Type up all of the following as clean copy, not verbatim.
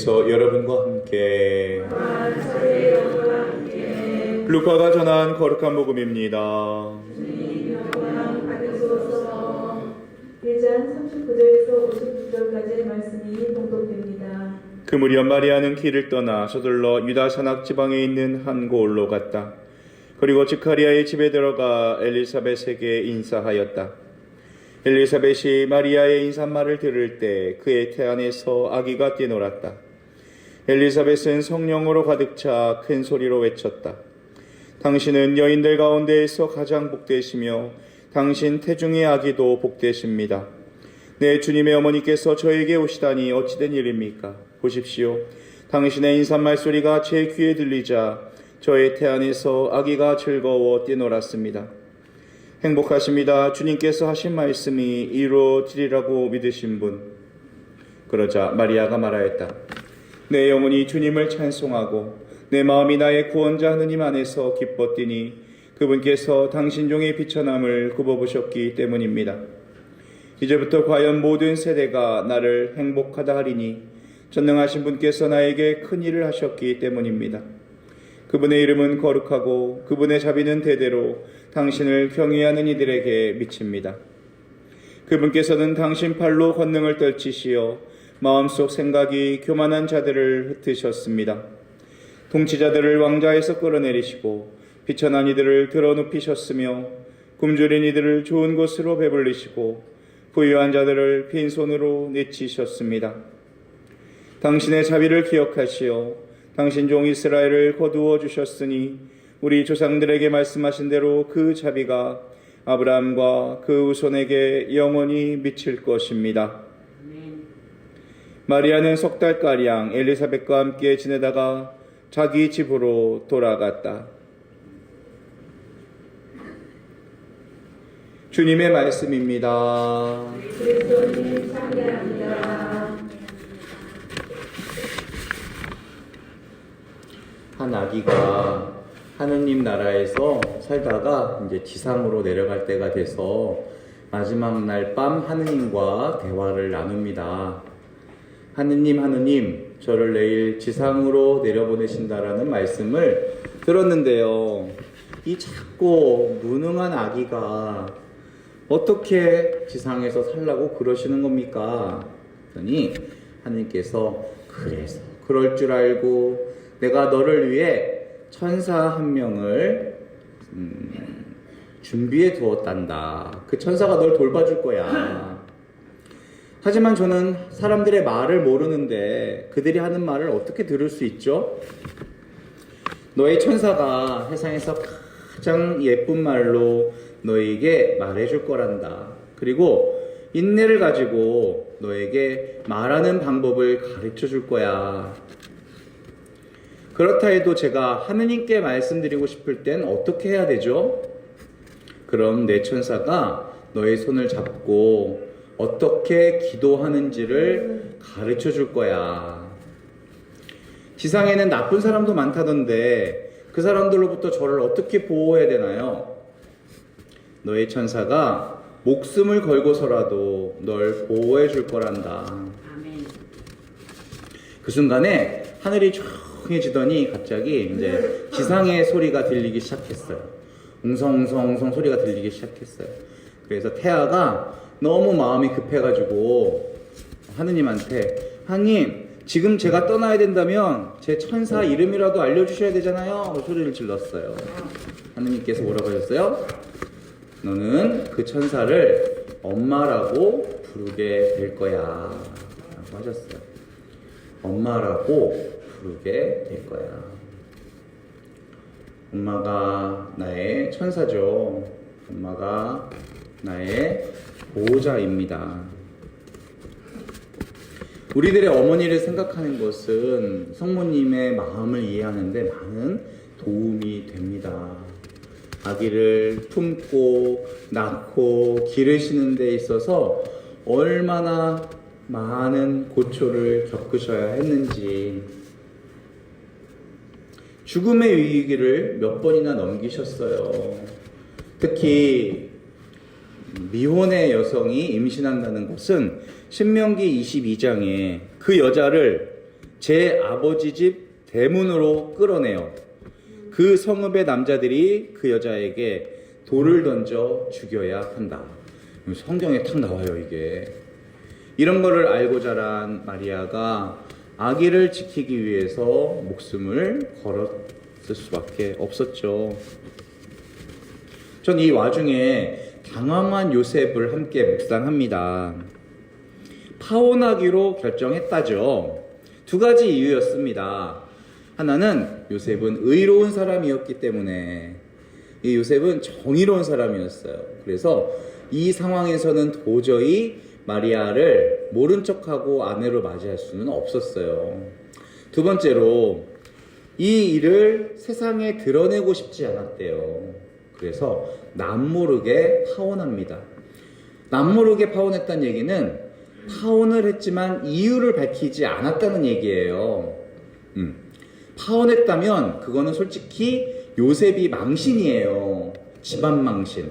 주께서 여러분과 함께 루카가 전한 거룩한 복음입니다. 1장 39절에서 59절까지의 말씀이 봉독됩니다. 그 무렵 마리아는 길을 떠나 서둘러 유다 산악 지방에 있는 한 고을로 갔다. 그리고 지카리아의 집에 들어가 엘리사벳에게 인사하였다. 엘리사벳이 마리아의 인사말을 들을 때 그의 태 안에서 아기가 뛰놀았다. 엘리사벳은 성령으로 가득 차 큰 소리로 외쳤다. 당신은 여인들 가운데에서 가장 복되시며 당신 태중의 아기도 복되십니다. 내 주님의 어머니께서 저에게 오시다니 어찌된 일입니까? 보십시오. 당신의 인사말 소리가 제 귀에 들리자 저의 태 안에서 아기가 즐거워 뛰놀았습니다. 행복하십니다. 주님께서 하신 말씀이 이루어지리라고 믿으신 분. 그러자 마리아가 말하였다. 내 영혼이 주님을 찬송하고 내 마음이 나의 구원자 하느님 안에서 기뻐 뛰니 그분께서 당신 종의 비천함을 굽어보셨기 때문입니다. 이제부터 과연 모든 세대가 나를 행복하다 하리니 전능하신 분께서 나에게 큰 일을 하셨기 때문입니다. 그분의 이름은 거룩하고 그분의 자비는 대대로 당신을 경외하는 이들에게 미칩니다. 그분께서는 당신 팔로 권능을 떨치시어 마음속 생각이 교만한 자들을 흩으셨습니다. 통치자들을 왕좌에서 끌어내리시고 비천한 이들을 드러눕히셨으며 굶주린 이들을 좋은 곳으로 배불리시고 부유한 자들을 빈손으로 내치셨습니다. 당신의 자비를 기억하시어 당신 종 이스라엘을 거두어 주셨으니 우리 조상들에게 말씀하신 대로 그 자비가 아브라함과 그 후손에게 영원히 미칠 것입니다. 마리아는 석 달가량 엘리사벳과 함께 지내다가 자기 집으로 돌아갔다. 주님의 말씀입니다. 그리스도님 찬양합니다. 한 아기가 하느님 나라에서 살다가 이제 지상으로 내려갈 때가 돼서 마지막 날 밤 하느님과 대화를 나눕니다. 하느님, 저를 내일 지상으로 내려보내신다라는 말씀을 들었는데요. 이 작고 무능한 아기가 어떻게 지상에서 살라고 그러시는 겁니까? 그랬더니 하느님께서 그래서 그럴 줄 알고 내가 너를 위해 천사 한 명을 준비해 두었단다. 그 천사가 널 돌봐줄 거야. 하지만 저는 사람들의 말을 모르는데 그들이 하는 말을 어떻게 들을 수 있죠? 너의 천사가 세상에서 가장 예쁜 말로 너에게 말해줄 거란다. 그리고 인내를 가지고 너에게 말하는 방법을 가르쳐 줄 거야. 그렇다 해도 제가 하느님께 말씀드리고 싶을 땐 어떻게 해야 되죠? 그럼 내 천사가 너의 손을 잡고 어떻게 기도하는지를 가르쳐 줄 거야. 지상에는 나쁜 사람도 많다던데 그 사람들로부터 저를 어떻게 보호해야 되나요? 너의 천사가 목숨을 걸고서라도 널 보호해 줄 거란다. 아멘. 그 순간에 하늘이 조용해지더니 갑자기 이제 지상의 소리가 들리기 시작했어요. 웅성웅성 소리가 들리기 시작했어요. 그래서 태아가 너무 마음이 급해가지고 하느님한테 하느님, 지금 제가 떠나야 된다면 제 천사 이름이라도 알려주셔야 되잖아요. 소리를 질렀어요. 하느님께서 뭐라고 하셨어요? 너는 그 천사를 엄마라고 부르게 될 거야 라고 하셨어요. 엄마라고 부르게 될 거야. 엄마가 나의 천사죠. 엄마가 나의 보호자입니다. 우리들의 어머니를 생각하는 것은 성모님의 마음을 이해하는데 많은 도움이 됩니다. 아기를 품고 낳고 기르시는 데 있어서 얼마나 많은 고초를 겪으셔야 했는지, 죽음의 위기를 몇 번이나 넘기셨어요. 특히 미혼의 여성이 임신한다는 것은 신명기 22장에 그 여자를 제 아버지 집 대문으로 끌어내요. 그 성읍의 남자들이 그 여자에게 돌을 던져 죽여야 한다. 성경에 탁 나와요, 이게. 이런 거를 알고 자란 마리아가 아기를 지키기 위해서 목숨을 걸었을 수밖에 없었죠. 전 이 와중에 당황한 요셉을 함께 묵상합니다. 파혼하기로 결정했다죠. 두 가지 이유였습니다. 하나는 요셉은 의로운 사람이었기 때문에, 이 요셉은 정의로운 사람이었어요. 그래서 이 상황에서는 도저히 마리아를 모른 척하고 아내로 맞이할 수는 없었어요. 두 번째로 이 일을 세상에 드러내고 싶지 않았대요. 그래서 남모르게 파혼합니다. 남모르게 파혼했다는 얘기는 파혼을 했지만 이유를 밝히지 않았다는 얘기예요. 파혼했다면 그거는 솔직히 요셉이 망신이에요. 집안 망신.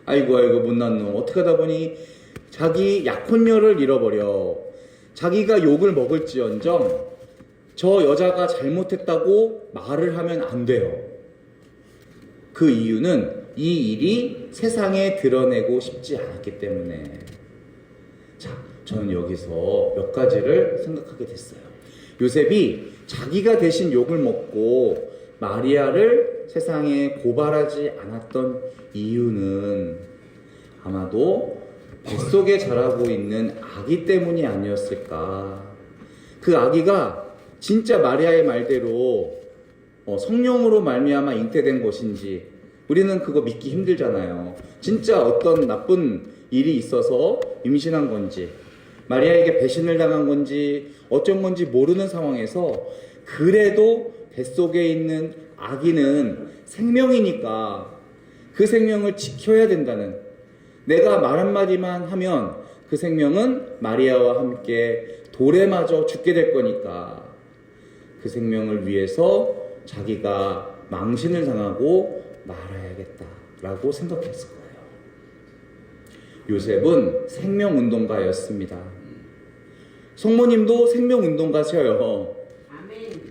아이고 못난 놈. 어떻게 하다 보니 자기 약혼녀를 잃어버려. 자기가 욕을 먹을지언정 저 여자가 잘못했다고 말을 하면 안 돼요. 그 이유는 이 일이 세상에 드러내고 싶지 않았기 때문에. 자, 저는 여기서 몇 가지를 생각하게 됐어요. 요셉이 자기가 대신 욕을 먹고 마리아를 세상에 고발하지 않았던 이유는 아마도 뱃속에 자라고 있는 아기 때문이 아니었을까. 그 아기가 진짜 마리아의 말대로 성령으로 말미암아 잉태된 것인지 우리는 그거 믿기 힘들잖아요. 진짜 어떤 나쁜 일이 있어서 임신한 건지 마리아에게 배신을 당한 건지 어쩐 건지 모르는 상황에서 그래도 뱃속에 있는 아기는 생명이니까 그 생명을 지켜야 된다는, 내가 말 한마디만 하면 그 생명은 마리아와 함께 돌에 맞아 죽게 될 거니까 그 생명을 위해서 자기가 망신을 당하고 말아야겠다라고 생각했을 거예요. 요셉은 생명운동가였습니다. 성모님도 생명운동가셔요.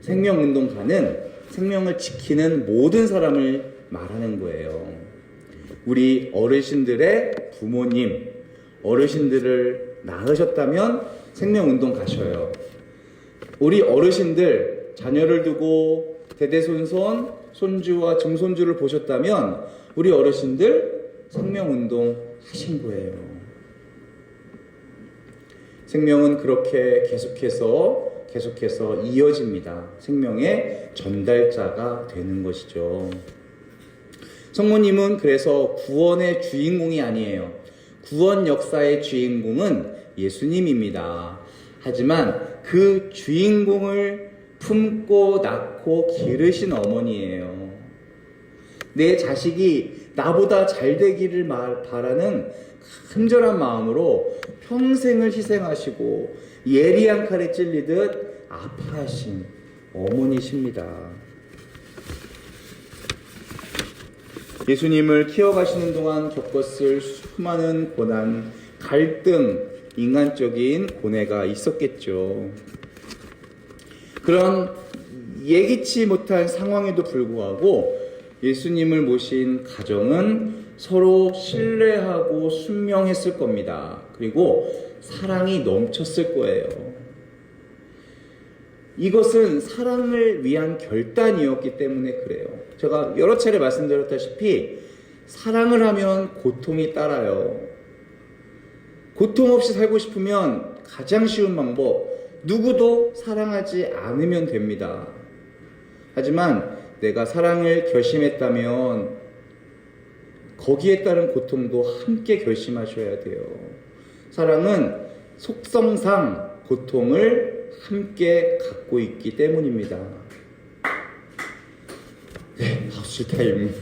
생명운동가는 생명을 지키는 모든 사람을 말하는 거예요. 우리 어르신들의 부모님, 어르신들을 낳으셨다면 생명운동가셔요. 우리 어르신들 자녀를 두고 대대손손 손주와 증손주를 보셨다면 우리 어르신들 생명운동 하신 거예요. 생명은 그렇게 계속해서 이어집니다. 생명의 전달자가 되는 것이죠. 성모님은 그래서 구원의 주인공이 아니에요. 구원 역사의 주인공은 예수님입니다. 하지만 그 주인공을 품고 낳고 기르신 어머니예요. 내 자식이 나보다 잘 되기를 바라는 간절한 마음으로 평생을 희생하시고 예리한 칼에 찔리듯 아파하신 어머니십니다. 예수님을 키워가시는 동안 겪었을 수많은 고난, 갈등, 인간적인 고뇌가 있었겠죠. 그런 예기치 못한 상황에도 불구하고 예수님을 모신 가정은 서로 신뢰하고 순명했을 겁니다. 그리고 사랑이 넘쳤을 거예요. 이것은 사랑을 위한 결단이었기 때문에 그래요. 제가 여러 차례 말씀드렸다시피 사랑을 하면 고통이 따라요. 고통 없이 살고 싶으면 가장 쉬운 방법, 누구도 사랑하지 않으면 됩니다. 하지만 내가 사랑을 결심했다면 거기에 따른 고통도 함께 결심하셔야 돼요. 사랑은 속성상 고통을 함께 갖고 있기 때문입니다. 네, 하우스 타임.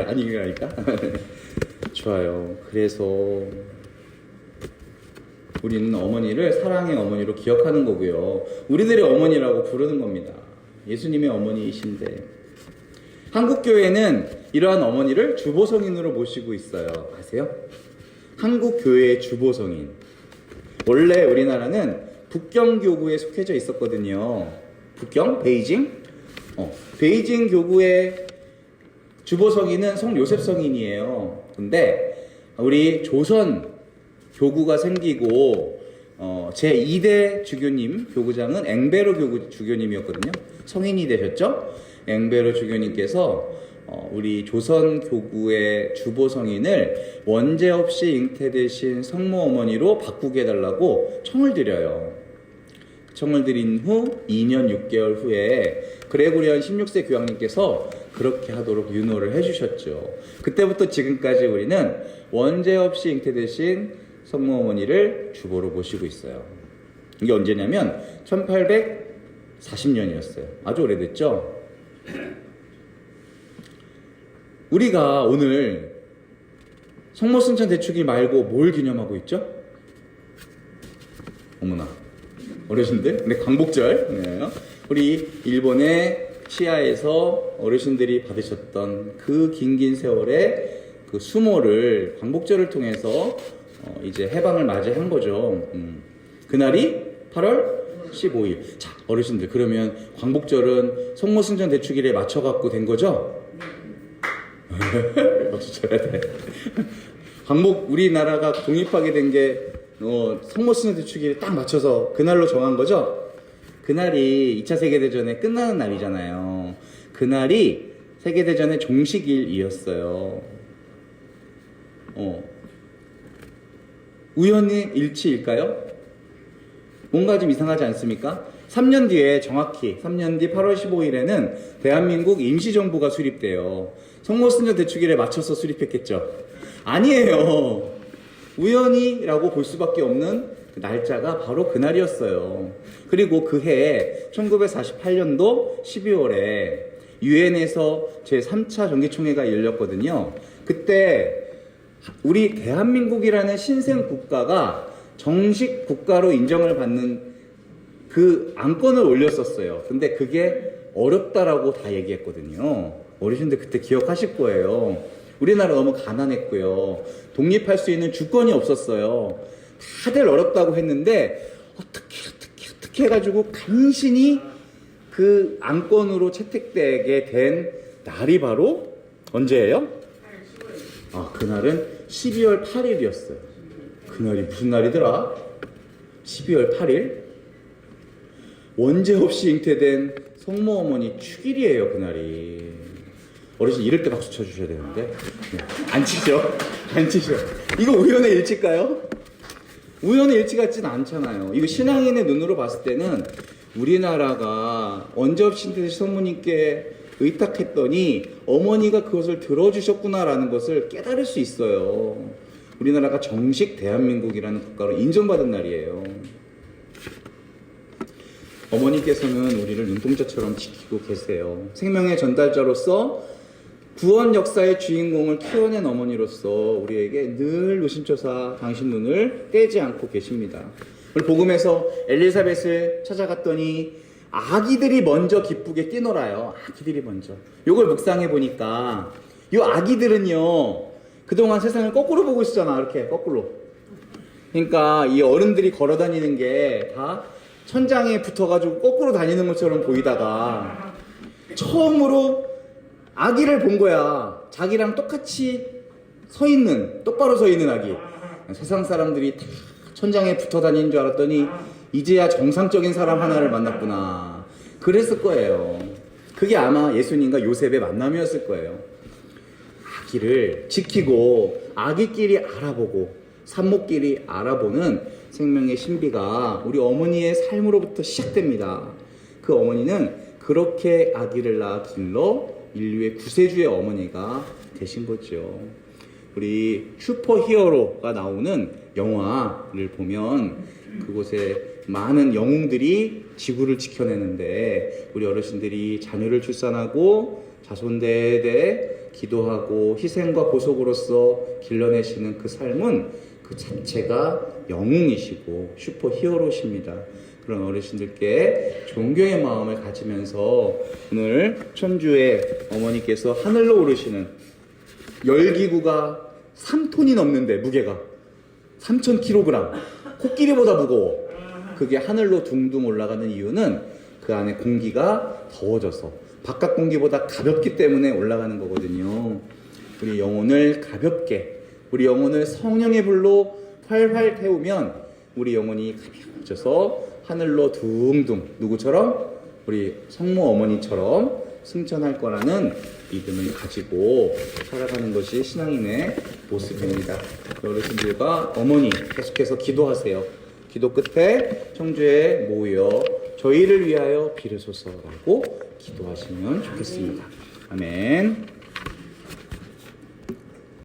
아니라니까. 좋아요. 그래서 우리는 어머니를 사랑의 어머니로 기억하는 거고요. 우리들의 어머니라고 부르는 겁니다. 예수님의 어머니이신데. 한국교회는 이러한 어머니를 주보성인으로 모시고 있어요. 아세요? 한국교회의 주보성인. 원래 우리나라는 북경 교구에 속해져 있었거든요. 북경? 베이징? 베이징 교구의 주보성인은 성 요셉 성인이에요. 근데 우리 조선 교구가 생기고 제2대 주교님 교구장은 앵베로 주교님이었거든요. 성인이 되셨죠? 앵베로 주교님께서 우리 조선 교구의 주보성인을 원죄 없이 잉태되신 성모 어머니로 바꾸게 해달라고 청을 드려요. 청을 드린 후 2년 6개월 후에 그레고리안 16세 교황님께서 그렇게 하도록 윤호를 해주셨죠. 그때부터 지금까지 우리는 원죄 없이 잉태되신 성모 어머니를 주보로 모시고 있어요. 이게 언제냐면 1840년이었어요. 아주 오래됐죠? 우리가 오늘 성모순천 대축일 말고 뭘 기념하고 있죠? 어머나 어르신들? 근데 광복절. 네. 우리 일본의 치아에서 어르신들이 받으셨던 그 긴긴 세월의 그 수모를 광복절을 통해서 이제 해방을 맞이한 거죠. 그날이 8월 15일. 자, 어르신들 그러면 광복절은 성모순천 대축일에 맞춰갖고 된 거죠? 박수 쳐야 돼. 우리나라가 독립하게 된 게 성모순천 대축일에 딱 맞춰서 그날로 정한 거죠? 그날이 2차 세계대전에 끝나는 날이잖아요. 그날이 세계대전의 종식일이었어요. 우연의 일치일까요? 뭔가 좀 이상하지 않습니까? 3년 뒤에 정확히 3년 뒤 8월 15일에는 대한민국 임시정부가 수립돼요. 성모순천 대축일에 맞춰서 수립했겠죠? 아니에요. 우연이라고 볼 수밖에 없는 그 날짜가 바로 그날이었어요. 그리고 그 해에 1948년도 12월에 유엔에서 제3차 정기총회가 열렸거든요. 그때 우리 대한민국이라는 신생 국가가 정식 국가로 인정을 받는 그 안건을 올렸었어요. 근데 그게 어렵다라고 다 얘기했거든요. 어르신들 그때 기억하실 거예요. 우리나라 너무 가난했고요. 독립할 수 있는 주권이 없었어요. 다들 어렵다고 했는데 어떻게 해가지고 간신히 그 안건으로 채택되게 된 날이 바로 언제예요? 그날은 12월 8일이었어요. 그날이 무슨 날이더라? 12월 8일? 원죄 없이 잉태된 성모 어머니 축일이에요, 그날이. 어르신 이럴 때 박수 쳐주셔야 되는데. 네. 안 치죠? 안 치죠? 이거 우연의 일치일까요? 우연의 일치 같진 않잖아요. 이거 신앙인의 눈으로 봤을 때는 우리나라가 원죄 없이 잉태되신 성모님께 의탁했더니 어머니가 그것을 들어주셨구나라는 것을 깨달을 수 있어요. 우리나라가 정식 대한민국이라는 국가로 인정받은 날이에요. 어머니께서는 우리를 눈동자처럼 지키고 계세요. 생명의 전달자로서 구원 역사의 주인공을 키워낸 어머니로서 우리에게 늘 노심초사 당신 눈을 떼지 않고 계십니다. 오늘 복음에서 엘리사벳을 찾아갔더니 아기들이 먼저 기쁘게 뛰놀아요. 아기들이 먼저. 요걸 묵상해 보니까 요 아기들은요 그동안 세상을 거꾸로 보고 있었잖아. 이렇게 거꾸로. 그러니까 이 어른들이 걸어 다니는 게 다 천장에 붙어가지고 거꾸로 다니는 것처럼 보이다가 처음으로 아기를 본 거야. 자기랑 똑같이 똑바로 서 있는 아기. 세상 사람들이 다 천장에 붙어 다니는 줄 알았더니 이제야 정상적인 사람 하나를 만났구나. 그랬을 거예요. 그게 아마 예수님과 요셉의 만남이었을 거예요. 아기를 지키고 아기끼리 알아보고 산모끼리 알아보는 생명의 신비가 우리 어머니의 삶으로부터 시작됩니다. 그 어머니는 그렇게 아기를 낳아 길러 인류의 구세주의 어머니가 되신 거죠. 우리 슈퍼히어로가 나오는 영화를 보면 그곳에 많은 영웅들이 지구를 지켜내는데 우리 어르신들이 자녀를 출산하고 자손대대 기도하고 희생과 보속으로서 길러내시는 그 삶은 그 자체가 영웅이시고 슈퍼히어로십니다. 그런 어르신들께 존경의 마음을 가지면서 오늘 천주의 어머니께서 하늘로 오르시는 열기구가 3톤이 넘는데 무게가 3,000kg 코끼리보다 무거워. 그게 하늘로 둥둥 올라가는 이유는 그 안에 공기가 더워져서 바깥 공기보다 가볍기 때문에 올라가는 거거든요. 우리 영혼을 가볍게, 우리 영혼을 성령의 불로 활활 태우면 우리 영혼이 가벼워져서 하늘로 둥둥, 누구처럼? 우리 성모 어머니처럼 승천할 거라는 믿음을 가지고 살아가는 것이 신앙인의 모습입니다. 어르신들과 어머니 계속해서 기도하세요. 기도 끝에 청주에 모여 저희를 위하여 빌으소서라고 기도하시면 좋겠습니다. 아멘.